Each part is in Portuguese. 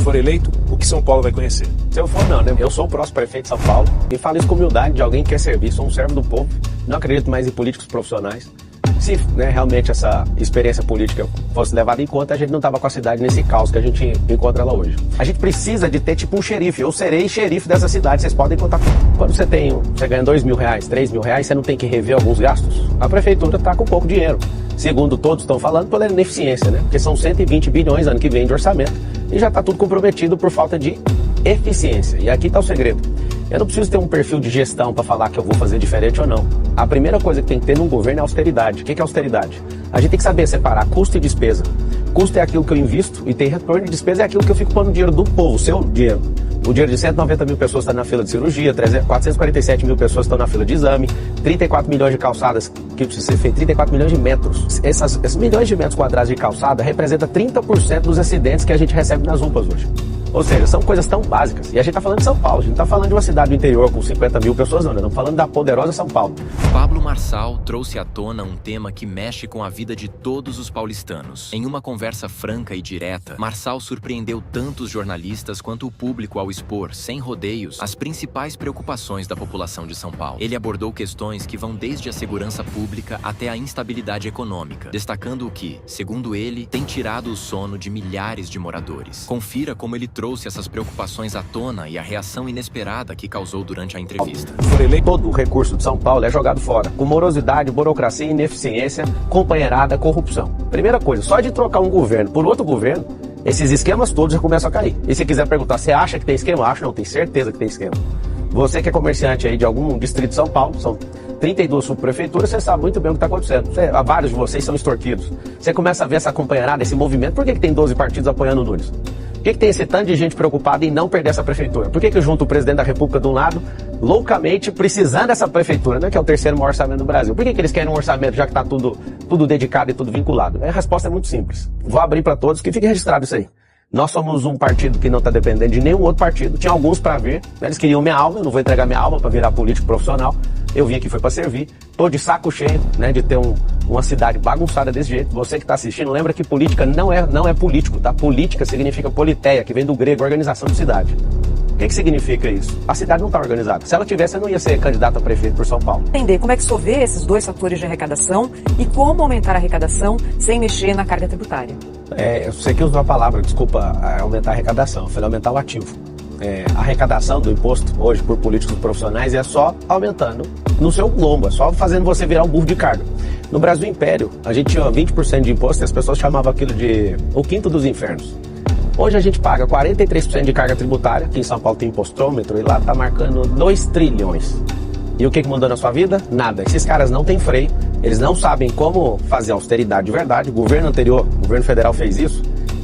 for eleito, o que São Paulo vai conhecer? Se eu for, não, né? Eu sou o próximo prefeito de São Paulo e falo isso com humildade de alguém que quer servir, sou um servo do povo, não acredito mais em políticos profissionais. Se realmente essa experiência política fosse levada em conta, a gente não estava com a cidade nesse caos que a gente encontra lá hoje. A gente precisa de ter tipo um xerife. Eu serei xerife dessa cidade, vocês podem contar. Quando você ganha R$2.000, R$3.000, você não tem que rever alguns gastos? A prefeitura está com pouco dinheiro. Segundo todos estão falando, pela ineficiência, né? Porque são 120 bilhões ano que vem de orçamento e já está tudo comprometido por falta de eficiência. E aqui está o segredo. Eu não preciso ter um perfil de gestão para falar que eu vou fazer diferente ou não. A primeira coisa que tem que ter num governo é austeridade. O que é austeridade? A gente tem que saber separar custo e despesa. Custo é aquilo que eu invisto e tem retorno, e despesa é aquilo que eu fico pondo o dinheiro do povo, o seu dinheiro. O dinheiro de 190 mil pessoas está na fila de cirurgia, 447 mil pessoas estão na fila de exame, 34 milhões de calçadas que precisa ser feito, 34 milhões de metros. Esses milhões de metros quadrados de calçada representa 30% dos acidentes que a gente recebe nas UPAs hoje. Ou seja, são coisas tão básicas. E a gente está falando de São Paulo, a gente não está falando de uma cidade do interior com 50 mil pessoas, não. Nós estamos falando da poderosa São Paulo. Pablo Marçal trouxe à tona um tema que mexe com a vida de todos os paulistanos. Em uma conversa franca e direta, Marçal surpreendeu tanto os jornalistas quanto o público ao expor, sem rodeios, as principais preocupações da população de São Paulo. Ele abordou questões que vão desde a segurança pública até a instabilidade econômica, destacando o que, segundo ele, tem tirado o sono de milhares de moradores. Confira como ele trouxe essas preocupações à tona e a reação inesperada que causou durante a entrevista. Todo o recurso de São Paulo é jogado fora, com morosidade, burocracia, ineficiência, companheirada, corrupção. Primeira coisa, só de trocar um governo por outro governo, esses esquemas todos já começam a cair. E se quiser perguntar, você acha que tem esquema? Acho, não, tenho certeza que tem esquema. Você que é comerciante aí de algum distrito de São Paulo, são 32 subprefeituras, você sabe muito bem o que está acontecendo. Vários de vocês são extorquidos. Você começa a ver essa companheirada, esse movimento. Por que tem 12 partidos apoiando o Nunes? Por que tem esse tanto de gente preocupada em não perder essa prefeitura? Por que junta o presidente da República de um lado, loucamente precisando dessa prefeitura, né, que é o terceiro maior orçamento do Brasil? Por que eles querem um orçamento já que está tudo dedicado e tudo vinculado? A resposta é muito simples. Vou abrir para todos, que fique registrado isso aí. Nós somos um partido que não está dependendo de nenhum outro partido. Tinha alguns para vir, eles queriam minha alma, eu não vou entregar minha alma para virar político profissional. Eu vim aqui foi para servir. Tô de saco cheio, né, de ter uma cidade bagunçada desse jeito. Você que está assistindo, lembra que política não é político, tá? Política significa politeia, que vem do grego, organização de cidade. O que significa isso? A cidade não está organizada. Se ela tivesse, eu não ia ser candidato a prefeito por São Paulo. Entender como é que o senhor vê esses dois fatores de arrecadação e como aumentar a arrecadação sem mexer na carga tributária. Eu sei que usou a palavra, desculpa, aumentar a arrecadação. Eu falei aumentar o ativo. A arrecadação do imposto hoje por políticos profissionais é só aumentando no seu lombo, é só fazendo você virar um burro de carga. No Brasil Império, a gente tinha 20% de imposto e as pessoas chamavam aquilo de o quinto dos infernos. Hoje a gente paga 43% de carga tributária, aqui em São Paulo tem impostômetro e lá está marcando 2 trilhões. E o que mudou na sua vida? Nada. Esses caras não têm freio, eles não sabem como fazer austeridade de verdade. O governo anterior, o governo federal fez isso,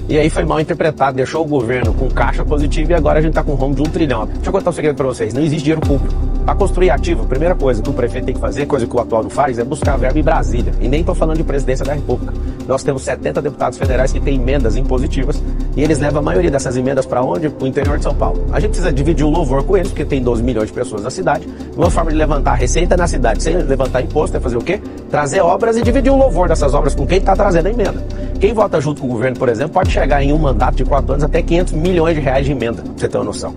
e aí foi mal interpretado, deixou o governo com caixa positivo e agora a gente está com um rombo de 1 trilhão. Deixa eu contar um segredo para vocês, não existe dinheiro público. Para construir ativo, a primeira coisa que o prefeito tem que fazer, coisa que o atual não faz, é buscar verba em Brasília. E nem estou falando de presidência da República. Nós temos 70 deputados federais que têm emendas impositivas e eles levam a maioria dessas emendas para onde? Para o interior de São Paulo. A gente precisa dividir o louvor com eles, porque tem 12 milhões de pessoas na cidade. Uma forma de levantar a receita na cidade sem levantar imposto é fazer o quê? Trazer obras e dividir o louvor dessas obras com quem está trazendo a emenda. Quem vota junto com o governo, por exemplo, pode chegar em um mandato de 4 anos até 500 milhões de reais de emenda, pra você ter uma noção.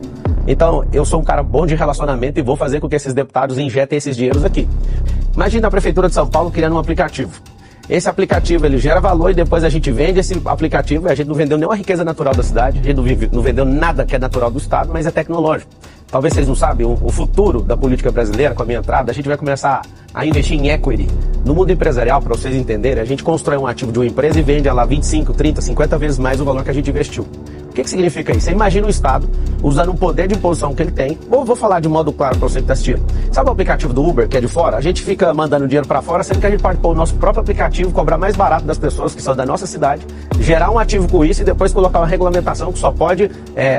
Então, eu sou um cara bom de relacionamento e vou fazer com que esses deputados injetem esses dinheiros aqui. Imagina a Prefeitura de São Paulo criando um aplicativo. Esse aplicativo, ele gera valor e depois a gente vende esse aplicativo e a gente não vendeu nenhuma riqueza natural da cidade, a gente não vendeu nada que é natural do Estado, mas é tecnológico. Talvez vocês não sabem, o futuro da política brasileira, com a minha entrada, a gente vai começar a investir em equity. No mundo empresarial, para vocês entenderem, a gente constrói um ativo de uma empresa e vende ela 25, 30, 50 vezes mais o valor que a gente investiu. O que significa isso? Você imagina o Estado usando o poder de imposição que ele tem. Ou vou falar de modo claro para você que está assistindo. Sabe o aplicativo do Uber, que é de fora? A gente fica mandando dinheiro para fora, sendo que a gente pode pôr o nosso próprio aplicativo, cobrar mais barato das pessoas que são da nossa cidade, gerar um ativo com isso e depois colocar uma regulamentação que só pode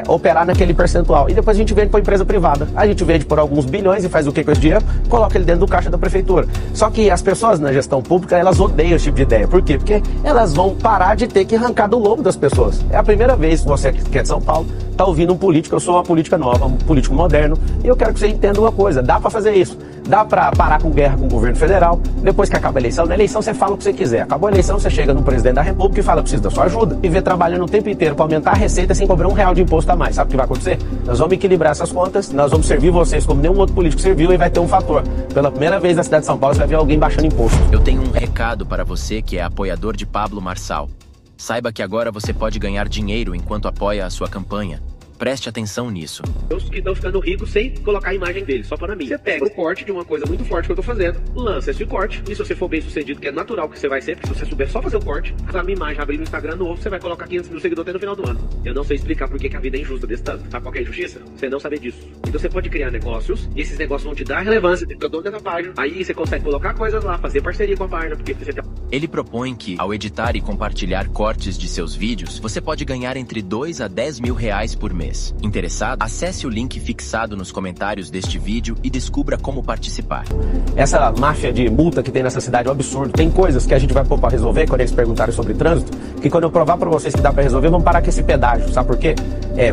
operar naquele percentual. E depois a gente vende para a empresa privada. A gente vende por alguns bilhões e faz o que com esse dinheiro? Coloca ele dentro do caixa da prefeitura. Só que as pessoas na gestão pública, elas odeiam esse tipo de ideia. Por quê? Porque elas vão parar de ter que arrancar do lombo das pessoas. É a primeira vez que você que é de São Paulo está ouvindo um político. Eu sou uma política nova, um político moderno, e eu quero que você entenda uma coisa: dá para fazer isso. Dá pra parar com guerra com o governo federal. Depois que acaba a eleição, na eleição você fala o que você quiser. Acabou a eleição, você chega no presidente da república e fala, preciso da sua ajuda. E vê trabalhando o tempo inteiro para aumentar a receita sem cobrar R$1 de imposto a mais. Sabe o que vai acontecer? Nós vamos equilibrar essas contas, nós vamos servir vocês como nenhum outro político serviu e vai ter um fator. Pela primeira vez na cidade de São Paulo, você vai ver alguém baixando imposto. Eu tenho um recado para você que é apoiador de Pablo Marçal. Saiba que agora você pode ganhar dinheiro enquanto apoia a sua campanha. Preste atenção nisso. Os que estão ficando ricos sem colocar a imagem dele, só para mim. Você pega o corte de uma coisa muito forte que eu tô fazendo, lança esse corte, e se você for bem sucedido, que é natural que você vai ser, porque se você souber só fazer o corte, a minha imagem abrir no Instagram novo, você vai colocar 500 mil seguidores até no final do ano. Eu não sei explicar por que a vida é injusta desse tanto. Sabe qual que é a injustiça? Você não saber disso. Então você pode criar negócios, e esses negócios vão te dar relevância, você fica dono dessa página, aí você consegue colocar coisas lá, fazer parceria com a página, porque você tem... Ele propõe que, ao editar e compartilhar cortes de seus vídeos, você pode ganhar entre 2 a 10 mil reais por mês. Interessado? Acesse o link fixado nos comentários deste vídeo e descubra como participar. Essa máfia de multa que tem nessa cidade é um absurdo. Tem coisas que a gente vai pôr pra resolver quando eles perguntarem sobre trânsito, que quando eu provar pra vocês que dá pra resolver, vamos parar com esse pedágio. Sabe por quê?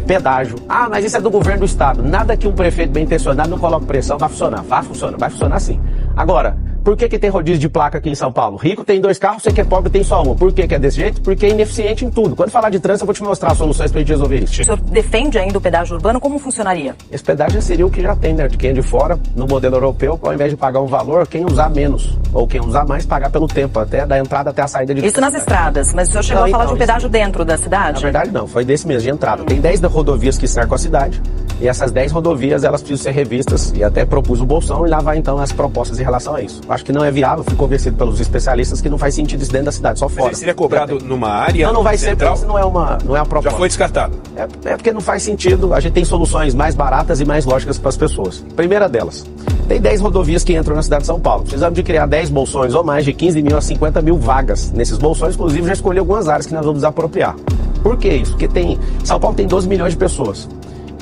Pedágio. Ah, mas isso é do governo do estado. Nada que um prefeito bem intencionado não coloque pressão vai funcionar. Vai funcionar sim. Agora, por que tem rodízio de placa aqui em São Paulo? Rico tem 2 carros, você que é pobre tem só uma. Por que é desse jeito? Porque é ineficiente em tudo. Quando falar de trânsito, eu vou te mostrar soluções pra gente resolver isso. O senhor defende ainda o pedágio urbano? Como funcionaria? Esse pedágio seria o que já tem, né? De quem é de fora, no modelo europeu, ao invés de pagar um valor, quem usar menos, ou quem usar mais, pagar pelo tempo, até da entrada até a saída de... Isso nas estradas, mas o senhor chegou a falar de um pedágio dentro da cidade? Na verdade não, foi desse mesmo, de entrada. Tem 10 rodovias que cercam a cidade, e essas 10 rodovias, elas precisam ser revistas, e até propus o Bolsão, e lá vai então as propostas em relação a isso. Acho que não é viável, fui convencido pelos especialistas que não faz sentido isso dentro da cidade, só fora. Mas seria cobrado numa área não vai central? Ser, porque não é uma proposta. Já foi descartado? É porque não faz sentido, a gente tem soluções mais baratas e mais lógicas para as pessoas. Primeira delas, tem 10 rodovias que entram na cidade de São Paulo. Precisamos de criar 10 bolsões ou mais de 15 mil a 50 mil vagas nesses bolsões. Inclusive, já escolhi algumas áreas que nós vamos desapropriar. Por que isso? Porque São Paulo tem 12 milhões de pessoas.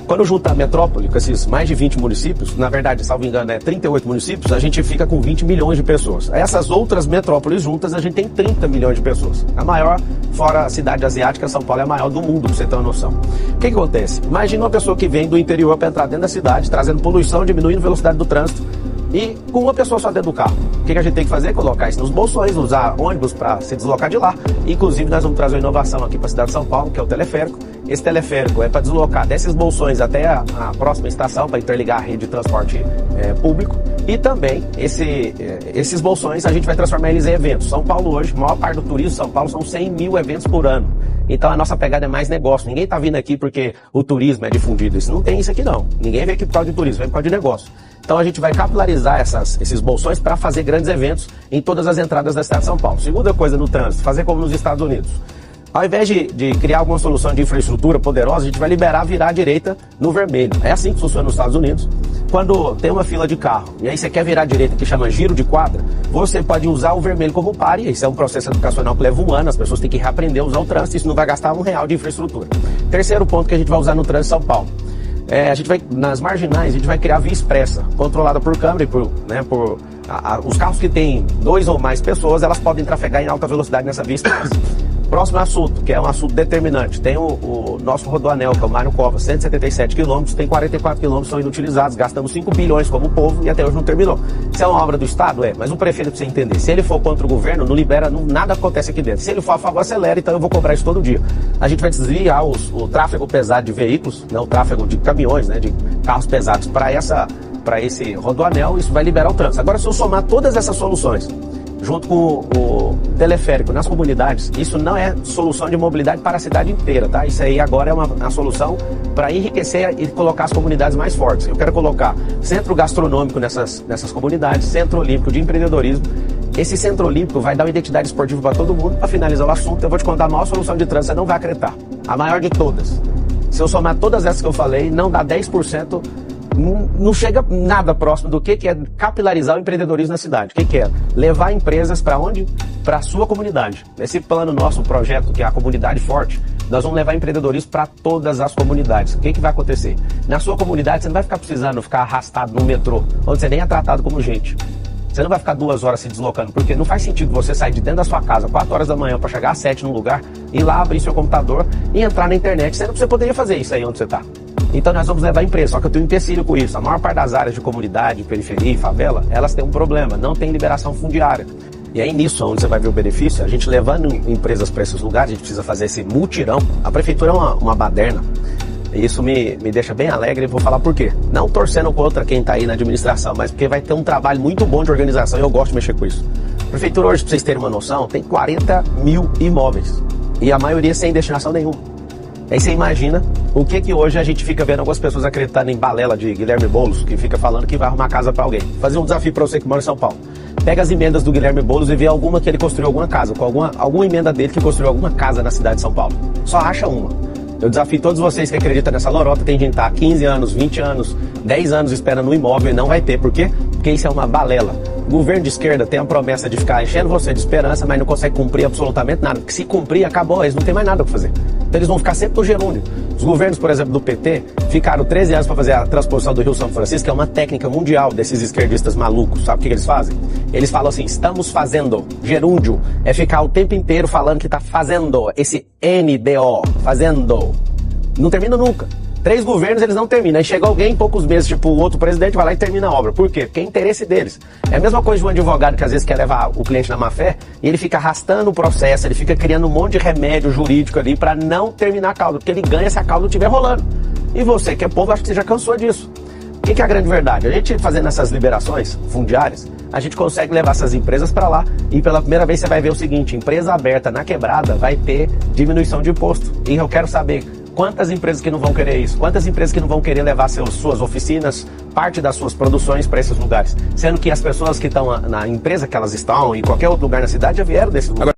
Quando junta a metrópole, com esses mais de 20 municípios, na verdade, salvo engano, 38 municípios, a gente fica com 20 milhões de pessoas. Essas outras metrópoles juntas, a gente tem 30 milhões de pessoas. A maior, fora a cidade asiática, São Paulo é a maior do mundo, pra você ter uma noção. O que acontece? Imagina uma pessoa que vem do interior para entrar dentro da cidade, trazendo poluição, diminuindo a velocidade do trânsito, e com uma pessoa só dentro do carro. O que a gente tem que fazer? Colocar isso nos bolsões, usar ônibus para se deslocar de lá. Inclusive, nós vamos trazer uma inovação aqui para a cidade de São Paulo, que é o teleférico. Esse teleférico é para deslocar desses bolsões até a próxima estação, para interligar a rede de transporte público. E também, esses bolsões a gente vai transformar eles em eventos. São Paulo hoje, a maior parte do turismo de São Paulo são 100 mil eventos por ano. Então a nossa pegada é mais negócio. Ninguém está vindo aqui porque o turismo é difundido. Isso não tem isso aqui não. Ninguém vem aqui por causa de turismo, vem por causa de negócio. Então a gente vai capilarizar esses bolsões para fazer grandes eventos em todas as entradas da cidade de São Paulo. Segunda coisa no trânsito, fazer como nos Estados Unidos. Ao invés de criar alguma solução de infraestrutura poderosa, a gente vai liberar virar à direita no vermelho. É assim que funciona nos Estados Unidos. Quando tem uma fila de carro e aí você quer virar à direita, que chama giro de quadra, você pode usar o vermelho como pare. Isso é um processo educacional que leva um ano, as pessoas têm que reaprender a usar o trânsito, isso não vai gastar R$1 de infraestrutura. Terceiro ponto que a gente vai usar no trânsito de São Paulo. A gente vai, nas marginais, a gente vai criar via expressa, controlada por câmera e os carros que têm 2 ou mais pessoas, elas podem trafegar em alta velocidade nessa via expressa. Próximo assunto, que é um assunto determinante, tem o nosso rodoanel, que é o Mário Covas, 177 quilômetros, tem 44 quilômetros que são inutilizados, gastamos 5 bilhões como povo e até hoje não terminou. Isso é uma obra do Estado? Mas o prefeito precisa entender, se ele for contra o governo, não libera, nada acontece aqui dentro. Se ele for a favor, acelera, então eu vou cobrar isso todo dia. A gente vai desviar o tráfego pesado de veículos, o tráfego de caminhões, de carros pesados para esse rodoanel, isso vai liberar o trânsito. Agora, se eu somar todas essas soluções, junto com o teleférico nas comunidades, isso não é solução de mobilidade para a cidade inteira, tá? Isso aí agora é uma solução para enriquecer e colocar as comunidades mais fortes. Eu quero colocar centro gastronômico nessas comunidades, centro olímpico de empreendedorismo. Esse centro olímpico vai dar uma identidade esportiva para todo mundo. Para finalizar o assunto, eu vou te contar a maior solução de trânsito, você não vai acreditar. A maior de todas. Se eu somar todas essas que eu falei, não dá 10%. Não chega nada próximo do que é capilarizar o empreendedorismo na cidade. O que é? Levar empresas para onde? Para a sua comunidade. Esse plano nosso, projeto, que é a Comunidade Forte, nós vamos levar empreendedorismo para todas as comunidades. O que vai acontecer? Na sua comunidade, você não vai ficar precisando ficar arrastado no metrô, onde você nem é tratado como gente. Você não vai ficar 2 horas se deslocando, porque não faz sentido você sair de dentro da sua casa 4 horas da manhã para chegar às 7 num lugar, ir lá, abrir seu computador e entrar na internet, sendo que você poderia fazer isso aí onde você está. Então nós vamos levar a empresa, só que eu tenho um empecilho com isso. A maior parte das áreas de comunidade, periferia e favela, elas têm um problema, não tem liberação fundiária. E aí nisso, onde você vai ver o benefício, a gente levando empresas para esses lugares, a gente precisa fazer esse mutirão. A prefeitura é uma baderna, e isso me deixa bem alegre e vou falar por quê. Não torcendo contra quem está aí na administração, mas porque vai ter um trabalho muito bom de organização e eu gosto de mexer com isso. A prefeitura hoje, para vocês terem uma noção, tem 40 mil imóveis e a maioria sem destinação nenhuma. Aí você imagina o que hoje a gente fica vendo algumas pessoas acreditando em balela de Guilherme Boulos, que fica falando que vai arrumar casa para alguém. Vou fazer um desafio para você que mora em São Paulo. Pega as emendas do Guilherme Boulos e vê alguma que ele construiu alguma casa, com alguma emenda dele que construiu alguma casa na cidade de São Paulo. Só acha uma. Eu desafio todos vocês que acreditam nessa lorota, tem gente que estar 15 anos, 20 anos, 10 anos esperando no imóvel e não vai ter. Por quê? Porque isso é uma balela. O governo de esquerda tem a promessa de ficar enchendo você de esperança, mas não consegue cumprir absolutamente nada. Porque se cumprir, acabou, eles não tem mais nada para fazer. Então eles vão ficar sempre no gerúndio. Os governos, por exemplo, do PT, ficaram 13 anos para fazer a transposição do Rio São Francisco, que é uma técnica mundial desses esquerdistas malucos. Sabe o que eles fazem? Eles falam assim, estamos fazendo. Gerúndio é ficar o tempo inteiro falando que está fazendo. Esse NDO, fazendo. Não termina nunca. 3 governos eles não terminam. Aí chega alguém em poucos meses, tipo o outro presidente vai lá e termina a obra. Por quê? Porque é interesse deles. É a mesma coisa de um advogado que às vezes quer levar o cliente na má fé e ele fica arrastando o processo, ele fica criando um monte de remédio jurídico ali para não terminar a causa, porque ele ganha se a causa não estiver rolando. E você que é povo, acho que você já cansou disso. O que é a grande verdade? A gente fazendo essas liberações fundiárias, a gente consegue levar essas empresas para lá e pela primeira vez você vai ver o seguinte, empresa aberta na quebrada vai ter diminuição de imposto. E eu quero saber quantas empresas que não vão querer isso? Quantas empresas que não vão querer levar suas oficinas, parte das suas produções para esses lugares? Sendo que as pessoas que estão na empresa que elas estão, em qualquer outro lugar na cidade, já vieram desse lugar.